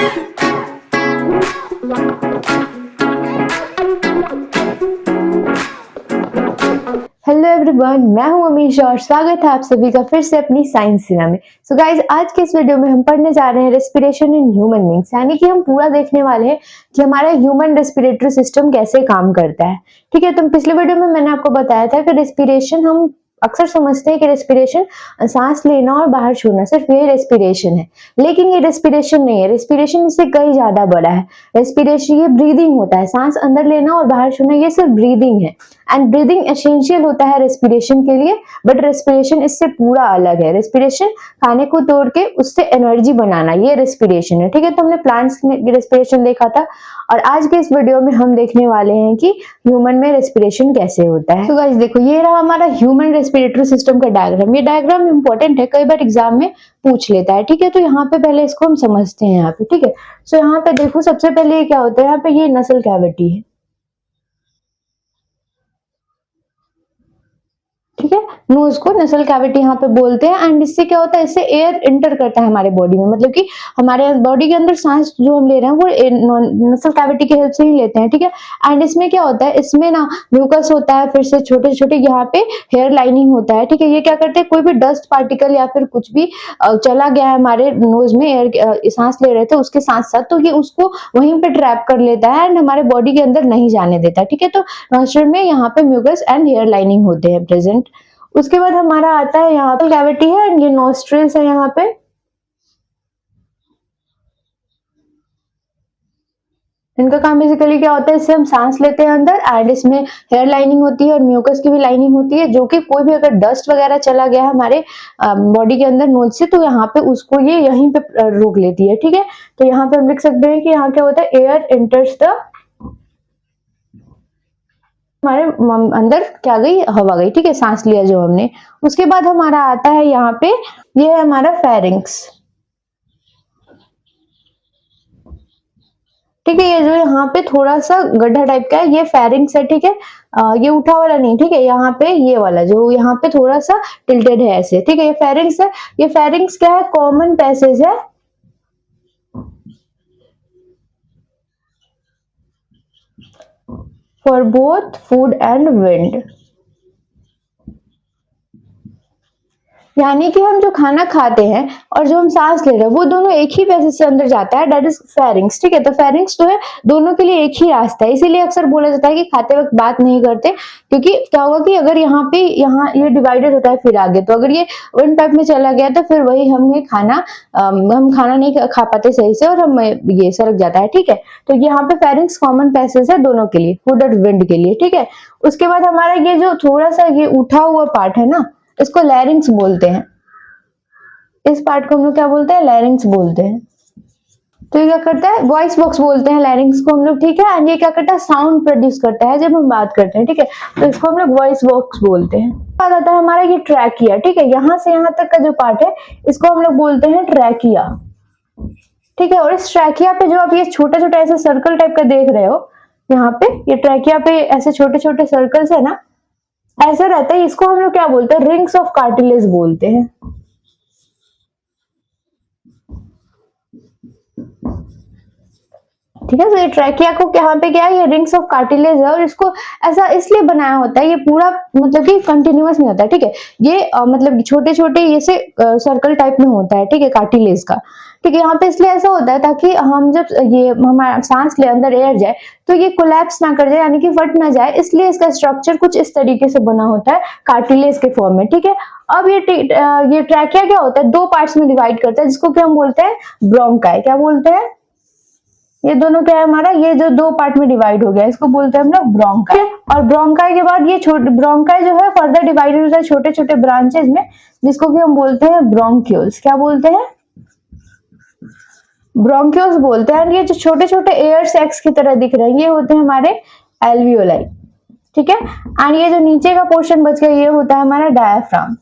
Hello everyone, मैं हूं अमीशा और स्वागत है आप सभी का फिर से अपनी साइंस सिना में। सो गाइज, आज के इस वीडियो में हम पढ़ने जा रहे हैं रेस्पिरेशन इन ह्यूमन बींग्स, यानी कि हम पूरा देखने वाले हैं कि हमारा ह्यूमन रेस्पिरेटरी सिस्टम कैसे काम करता है। ठीक है, तो पिछले वीडियो में मैंने आपको बताया था कि रेस्पिरेशन, हम अक्सर समझते हैं कि रेस्पिरेशन सांस लेना और बाहर छोड़ना, सिर्फ ये रेस्पिरेशन है, लेकिन ये रेस्पिरेशन नहीं है। रेस्पिरेशन इससे कहीं ज्यादा बड़ा है। रेस्पिरेशन ये ब्रीदिंग होता है, सांस अंदर लेना और बाहर छोड़ना, ये सिर्फ ब्रीदिंग है। एंड ब्रीदिंग एसेंशियल होता है रेस्पिरेशन के लिए, बट रेस्पिरेशन इससे पूरा अलग है। रेस्पिरेशन खाने को तोड़ के उससे एनर्जी बनाना, ये रेस्पिरेशन है। ठीक है, तो हमने प्लांट्स में रेस्पिरेशन देखा था और आज के इस वीडियो में हम देखने वाले हैं कि ह्यूमन में रेस्पिरेशन कैसे होता है। तो गाइस देखो, ये रहा हमारा ह्यूमन रेस्पिरेटरी सिस्टम का डायग्राम। ये डायग्राम इंपॉर्टेंट है, कई बार एग्जाम में पूछ लेता है। ठीक है, तो यहाँ पे पहले इसको हम समझते हैं यहाँ पे। ठीक है, तो यहाँ पे देखो, सबसे पहले ये क्या होता है, यहाँ पे ये नसल कैविटी है। ठीक है, नोज को नसल कैविटी यहाँ पे बोलते हैं। एंड इससे क्या होता है, इससे एयर इंटर करता है हमारे बॉडी में, मतलब कि हमारे बॉडी के अंदर सांस जो हम ले रहे हैं वो नसल कैविटी की हेल्प से ही लेते हैं। ठीक है, एंड इसमें क्या होता है, इसमें ना म्यूकस होता है, फिर से छोटे छोटे यहाँ पे हेयर लाइनिंग होता है। ठीक है, ये क्या करते हैं, कोई भी डस्ट पार्टिकल या फिर कुछ भी चला गया है हमारे नोज में, एयर सांस ले रहे थे उसके साथ साथ, तो ये उसको वहीं पे ट्रैप कर लेता है एंड हमारे बॉडी के अंदर नहीं जाने देता। ठीक है, तो नॉस्ट्रल में यहाँ पे म्यूकस एंड हेयर लाइनिंग होते हैं प्रेजेंट। उसके बाद हमारा आता है यहाँ पे कैविटी है एंड ये नोस्ट्रिल्स है। यहाँ पे इनका काम बेसिकली क्या होता है, इससे हम सांस लेते हैं अंदर एंड इसमें हेयर लाइनिंग होती है और म्यूकस की भी लाइनिंग होती है, जो कि कोई भी अगर डस्ट वगैरह चला गया है हमारे बॉडी के अंदर नोज से, तो यहाँ पे उसको ये यहीं पे रोक लेती है। ठीक है, तो यहाँ पे हम लिख सकते हैं कि यहाँ क्या होता है, एयर एंटर्स द, हमारे अंदर क्या गई, हवा गई। ठीक है, सांस लिया जो हमने। उसके बाद हमारा आता है यहाँ पे, ये है हमारा फेरिंक्स। ठीक है, ये जो यहाँ पे थोड़ा सा गड्ढा टाइप का है, ये फेरिंक्स है। ठीक है, ये उठा वाला नहीं, ठीक है, यहाँ पे ये वाला जो यहाँ पे थोड़ा सा टिल्टेड है ऐसे। ठीक है, ये फेरिंक्स है। ये फेरिंक्स क्या है, कॉमन पैसेज है for both food and wind. यानी कि हम जो खाना खाते हैं और जो हम सांस ले रहे हैं, वो दोनों एक ही पैसेज से अंदर जाता है, दैट इज फेरिंक्स। ठीक है, तो फेरिंक्स जो है दोनों के लिए एक ही रास्ता है, इसीलिए अक्सर बोला जाता है कि खाते वक्त बात नहीं करते, क्योंकि क्या होगा कि अगर यहाँ पे ये डिवाइडेड होता है फिर आगे, तो अगर ये वन टाइप में चला गया तो फिर वही हम खाना नहीं खा पाते सही से और हम ये सरक जाता है। ठीक है, तो यहाँ पे फेरिंक्स कॉमन पैसेज है दोनों के लिए, फूड और विंड के लिए। ठीक है, उसके बाद हमारा ये जो थोड़ा सा ये उठा हुआ पार्ट है ना, इसको लैरिंग्स बोलते हैं। इस पार्ट को हम लोग क्या बोलते हैं, लैरिंग्स बोलते हैं। तो ये क्या करता है, वॉइस बॉक्स बोलते हैं लैरिंग्स को हम लोग। ठीक है, एंड ये क्या करता है, साउंड प्रोड्यूस करता है जब हम बात करते हैं। ठीक है, तो इसको हम लोग वॉइस बॉक्स बोलते हैं। बाद आता है हमारा ये ट्रैकिया। ठीक है, यहाँ से यहाँ तक का जो पार्ट है, इसको हम लोग बोलते हैं ट्रैकिया। ठीक है, और इस ट्रैकिया पे जो आप ये छोटा छोटा ऐसे सर्कल टाइप का देख रहे हो, यहाँ पे ये ट्रैकिया पे ऐसे छोटे छोटे सर्कल्स है ना, ऐसा रहता है, इसको हम लोग क्या बोलते हैं, रिंग्स ऑफ कार्टिलेज बोलते हैं। ठीक है, तो ये ट्रैकिया को यहाँ पे क्या है, ये रिंग्स ऑफ कार्टिलेज है और इसको ऐसा इसलिए बनाया होता है, ये पूरा मतलब कि कंटिन्यूअस नहीं होता है। ठीक है, ये मतलब छोटे छोटे ये से सर्कल टाइप में होता है। ठीक है, कार्टिलेज का। ठीक है, यहाँ पे इसलिए ऐसा होता है ताकि हम जब ये हमारा सांस ले अंदर एयर जाए तो ये कोलैप्स ना कर जाए, यानी कि फट ना जाए, इसलिए इसका स्ट्रक्चर कुछ इस तरीके से बना होता है, कार्टिलेज के फॉर्म में। ठीक है, अब ये ट्रैकिया क्या होता है, दो पार्ट्स में डिवाइड करता है, जिसको क्या हम बोलते हैं, ब्रोंकाई। क्या बोलते हैं, ये दोनों क्या है हमारा, ये जो दो पार्ट में डिवाइड हो गया, इसको बोलते हैं हम लोग ब्रोंकाई। और ब्रोंकाई के बाद ये छोटे ब्रोंकाई जो है फर्दर डिवाइडेड होता है छोटे छोटे ब्रांचेस में, जिसको कि हम बोलते हैं ब्रोंक्यूल्स। क्या बोलते हैं, ब्रोंक्यूल्स बोलते हैं। ये जो छोटे छोटे एयर सैक्स की तरह दिख रहे हैं, ये होते हैं हमारे एल्वियोलाई। ठीक है, एंड ये जो नीचे का पोर्शन बच गया, ये होता है हमारा डायाफ्राम।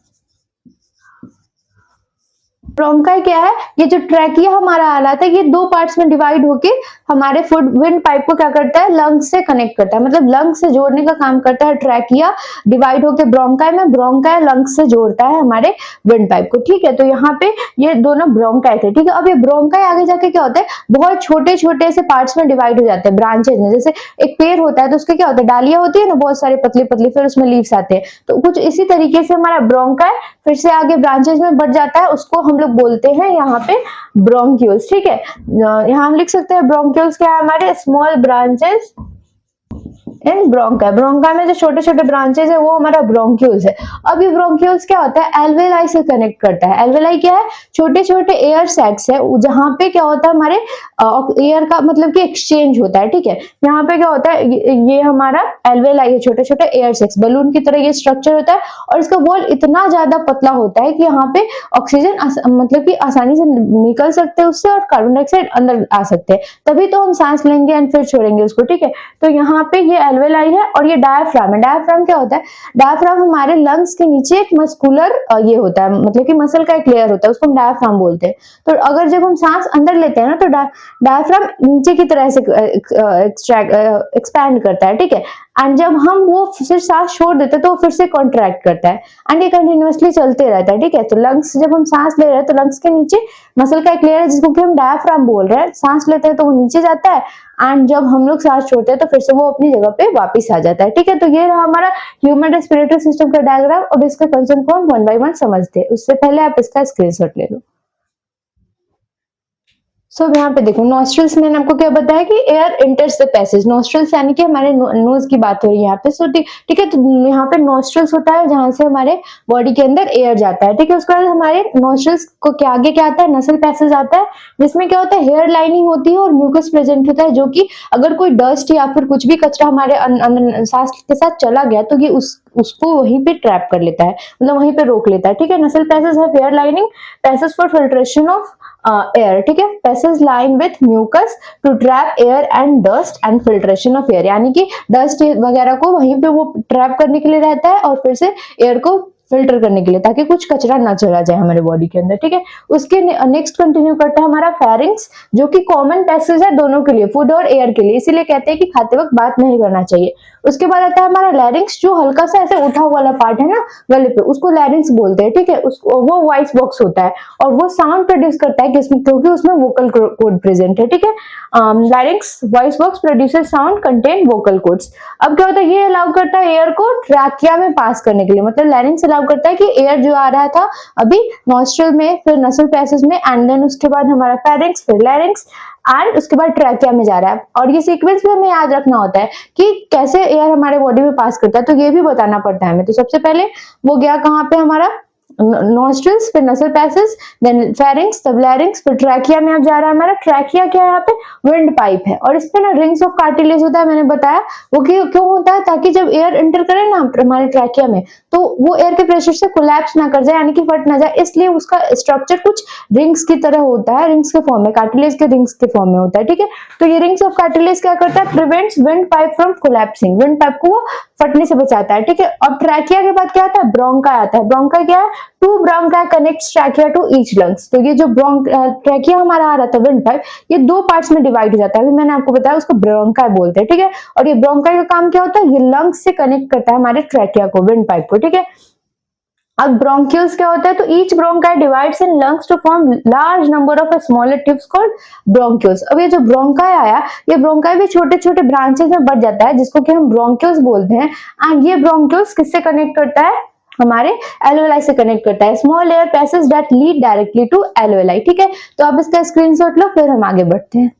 ब्रोंकाई क्या है, ये जो ट्रैकिया हमारा हालत है ये दो पार्ट्स में डिवाइड होके हमारे फूड विंड पाइप को क्या करता है, लंग्स से कनेक्ट करता है, मतलब लंग्स से जोड़ने का काम करता है ट्रैकिया, डिवाइड होके ब्रोंकाई में, ब्रोंकाई लंग्स से जोड़ता है हमारे विंड पाइप को। ठीक है, तो यहाँ पे ये दोनों ब्रोंकाई थे। ठीक है, अब ये ब्रोंकाई आगे जाके क्या होता है, बहुत छोटे छोटे से पार्ट्स में डिवाइड हो जाते हैं, ब्रांचेज में। जैसे एक पेड़ होता है तो उसके क्या होता है, डालियां होती है ना बहुत सारी पतली पतली, फिर उसमें लीव्स आते हैं, तो कुछ इसी तरीके से हमारा ब्रोंकाई फिर से आगे ब्रांचेज में बढ़ जाता है, उसको हम लोग बोलते हैं यहाँ पे ब्रोंक्यूल्स। ठीक है, यहाँ हम लिख सकते हैं ब्रोंक्यूल्स क्या है, हमारे small branches in bronchi. Bronchi में जो छोटे छोटे ब्रांचेस है वो हमारा ब्रोंक्यूल्स है। अब ये ब्रोंक्यूल्स क्या होता है, एल्वेलाई से कनेक्ट करता है। एल्वेलाई क्या है, छोटे छोटे एयर सैक्स है जहां पे क्या होता है, हमारे एयर का मतलब कि एक्सचेंज होता है। ठीक है, यहाँ पे क्या होता है, ये हमारा एल्वेलाई है, छोटे छोटे एयर सैक्स, बलून की तरह ये स्ट्रक्चर होता है, और इसका वॉल इतना ज्यादा पतला होता है कि यहाँ पे ऑक्सीजन मतलब कि आसानी से निकल सकते हैं उससे, और कार्बन डाइऑक्साइड अंदर आ सकते हैं, तभी तो हम सांस लेंगे एंड फिर छोड़ेंगे उसको। ठीक है, तो यहाँ पे ये एल्वेलाई है, और ये डायफ्राम है। डायफ्राम क्या होता है, डायफ्राम हमारे लंग्स के नीचे एक मस्कुलर ये होता है, मतलब कि मसल का एक लेयर होता है, उसको हम डायफ्राम बोलते हैं। तो अगर जब हम सांस अंदर लेते हैं ना तो डायफ्राम नीचे की तरह से एक्सपैंड करता है। ठीक है, एंड जब हम वो फिर सांस छोड़ देते हैं तो फिर से कॉन्ट्रैक्ट करता है, एंड ये कंटिन्यूअसली चलते रहता है। ठीक है, तो लंग्स जब हम सांस ले रहे हैं तो लंग्स के नीचे मसल का एक लेयर है जिसको कि हम डायफ्राम बोल रहे हैं, सांस लेते हैं तो वो नीचे जाता है, एंड जब हम लोग सांस छोड़ते हैं तो फिर से वो अपनी जगह पे वापस आ जाता है। ठीक है, तो ये रहा हमारा ह्यूमन रेस्पिरेटरी सिस्टम का डायग्राम। अब इसका कंसेप्ट को हम वन बाय वन समझते हैं, उससे पहले आप इसका स्क्रीनशॉट ले लो। सो यहाँ पे देखो, नॉस्ट्रल्स मैंने आपको क्या बताया कि एयर इंटर्स द पैसेज, नॉस्ट्रल्स यानी कि हमारे नोज की बात हो रही है यहाँ पे। सो ठीक है, तो यहाँ पे नॉस्ट्रल्स होता है जहां से हमारे बॉडी के अंदर एयर जाता है। ठीक है, उसके बाद हमारे नॉस्ट्रल्स को क्या आगे क्या आता है, नसल पैसेज आता है, जिसमें क्या होता है, हेयर लाइनिंग होती है और म्यूकस प्रेजेंट होता है, जो कि अगर कोई डस्ट या फिर कुछ भी कचरा हमारे अंदर सांस के साथ चला गया तो ये उसको वहीं पे ट्रैप कर लेता है, मतलब वहीं पे रोक लेता है। ठीक है, नसल पैसेज है hair lining, passage for filtration of air. ठीक है, passage line with mucus to trap air and dust and filtration of air, यानी कि डस्ट वगैरह को वहीं पे वो ट्रैप करने के लिए रहता है और फिर से एयर को फिल्टर करने के लिए, ताकि कुछ कचरा ना चला जाए हमारे बॉडी के अंदर। ठीक है, उसके नेक्स्ट कंटिन्यू करता है हमारा फेरिंग्स, जो कि कॉमन पैसेज है दोनों के लिए, फूड और एयर के लिए, इसीलिए कहते हैं कि खाते वक्त बात नहीं करना चाहिए। उसके बाद आता है हमारा लैरिंग्स, जो हल्का सा ऐसे उठा वाला पार्ट है ना गले पे, उसको लैरिंग्स बोलते हैं। ठीक है, वो वॉइस बॉक्स होता है और वो साउंड प्रोड्यूस करता है क्योंकि उसमें वोकल कोड प्रेजेंट है। ठीक है, लैरिंग्स voice box produces sound contain vocal codes. अब क्या होता है, ये अलाउ करता है एयर को ट्रैकिया में पास करने के लिए, मतलब लैरिंग्स अलाउ करता है कि एयर जो आ रहा था अभी नॉस्ट्रल में, फिर नसल पैसेज में, एंड देन उसके बाद हमारा फेरिंग्स, फिर लैरिंग्स, एंड उसके बाद ट्रैकिया में जा रहा है। और ये सीक्वेंस भी हमें याद रखना होता है कि कैसे एयर हमारे बॉडी में पास करता है, तो ये भी बताना पड़ता है हमें। तो सबसे पहले वो गया कहाँ पे, हमारा नॉस्ट्रल्स, फिर नसल पैसेज, देन फेरिंग्स, तब लैरिंग्स, फिर ट्रैकिया में अब जा रहा है हमारा। ट्रैकिया क्या है, यहाँ पे विंड पाइप है, और इसमें ना रिंग्स ऑफ कार्टिलेज होता है, मैंने बताया वो क्यों होता है, ताकि जब एयर एंटर करे ना हमारे ट्रैकिया में तो वो एयर के प्रेशर से कोलैप्स ना कर जाए, यानी कि फट ना जाए, इसलिए उसका स्ट्रक्चर कुछ रिंग्स की तरह होता है, रिंग्स के फॉर्म में, कार्टिलेज के रिंग्स के फॉर्म में होता है। ठीक है, तो ये रिंग्स ऑफ कार्टिलेज क्या करता है, prevents wind pipe from collapsing, wind pipe को वो फटने से बचाता है। ठीक है, और ट्रैकिया के बाद क्या आता है, ब्रोंकाई आता है। ब्रोंकाई क्या है, two bronchi connects trachea to each lungs. तो ये जो ट्रैकिया हमारा आ रहा था विंड पाइप, ये दो पार्ट्स में डिवाइड हो जाता है, अभी मैंने आपको बताया उसको ब्रोंकाई बोलते हैं। ठीक है, और ये ब्रोंकाई का काम क्या होता है, ये लंग्स से कनेक्ट करता है हमारे ट्रैकिया को, विंड पाइप को। ठीक है, अब ब्रोंक्यूल्स क्या होता है, तो each bronchi divides in lungs to form large number of smaller tubes called bronchioles. अब ये जो ब्रोंकाई आया, ये ब्रोंकाई भी छोटे छोटे ब्रांचेस में बढ़ जाता है, जिसको कि हम ब्रोंक्यूल्स बोलते हैं। एंड ये ब्रोंक्यूल्स किससे कनेक्ट करता है, हमारे एल्वेलाई से कनेक्ट करता है। Small air passage that lead directly to alveoli. ठीक है, तो अब इसका स्क्रीनशॉट लो, फिर हम आगे बढ़ते हैं।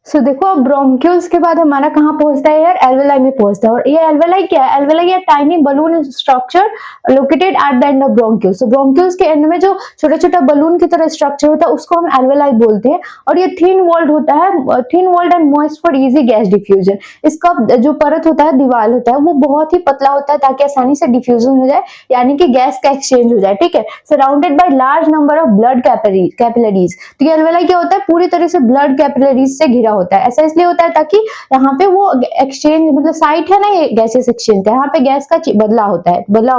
सो देखो, अब ब्रोंक्यूल्स के बाद हमारा कहाँ पहुंचता है यार, एल्वेलाई में पहुंचता है। और ये एल्वेलाई क्या है, एल्वेलाई ये tiny balloon structure located at the end of bronchioles. तो ब्रोंक्यूल्स के एंड में जो छोटा छोटा बलून की तरह स्ट्रक्चर होता है उसको हम एल्वेलाई बोलते हैं। और ये थिन वॉल्ड होता है, thin walled and moist for easy gas diffusion. इसका जो परत होता है, दीवार होता है, वो बहुत ही पतला होता है ताकि आसानी से डिफ्यूजन हो जाए, यानी कि गैस का एक्सचेंज हो जाए। ठीक है, surrounded by large number of blood capillaries. तो ये एल्वेलाई क्या होता है, पूरी तरह से ब्लड कैपिलरीज से घिरा होता है। ऐसा इसलिए होता है ताकि यहाँ पे वो एक्सचेंज मतलब साइट है ना, ये गैसेस एक्सचेंज का, यहाँ पे गैस का बदलाव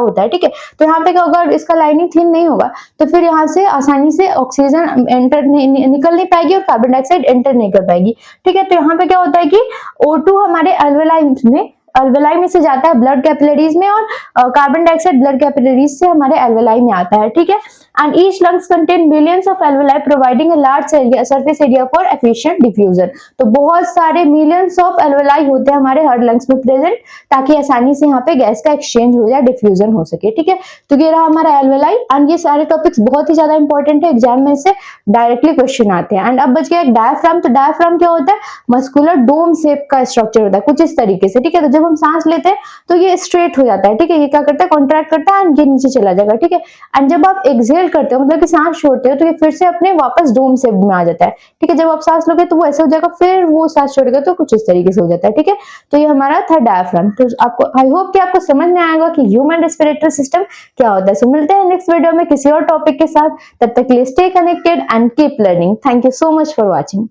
होता है, ठीक है। तो यहाँ पे क्या होगा, इसका लाइनिंग थिन नहीं होगा तो फिर यहाँ से आसानी से ऑक्सीजन निकल नहीं पाएगी और कार्बन डाइऑक्साइड एंटर नहीं कर पाएगी, ठीक है। तो यहाँ पे क्या होता है कि O2 हमारे अल्वेलाई में से जाता है ब्लड कैपिलरीज में, और कार्बन डाइऑक्साइड ब्लड कैपिलरीज से हमारे एल्वेलाई में आता है, ठीक है। And each lungs contain millions of alveoli providing a large surface area for efficient diffusion. तो बहुत सारे मिलियंस ऑफ एल्वेलाई होते हैं हमारे हर लंग्स में प्रेजेंट, ताकि आसानी से यहाँ पे गैस का एक्सचेंज हो जाए, डिफ्यूजन हो सके, ठीक है। तो ये रहा हमारा एल्वेलाई। एंड ये सारे टॉपिक्स बहुत ही ज्यादा इंपॉर्टेंट है, एग्जाम में से डायरेक्टली क्वेश्चन आते हैं। एंड अब बच गया एक डायफ्राम। तो डायफ्राम क्या होता है, मस्कुलर डोम शेप का स्ट्रक्चर होता है कुछ इस तरीके से, ठीक है। तो जब हम सांस लेते हैं तो ये स्ट्रेट हो जाता है, ठीक है। ये क्या करता है, कॉन्ट्रैक्ट करता है एंड ये नीचे चला जाएगा, ठीक है। एंड जब आप एक्सहेल करते हो मतलब कि सांस छोड़ते हो तो ये फिर से अपने वापस डोम शेप में आ जाता है, ठीक है। जब आप सांस लोगे तो वो ऐसे हो जाएगा, फिर वो सांस छोड़ेगा तो कुछ इस तरीके से हो जाता है, ठीक है। तो ये हमारा था डायफ्राम। तो आपको आई होप कि आपको समझ में आएगा कि ह्यूमन रेस्पिरेटरी सिस्टम क्या होता है। सो मिलते हैं नेक्स्ट वीडियो में किसी और टॉपिक के साथ, तब तक के लिए stay connected and keep learning. Thank you so much for watching.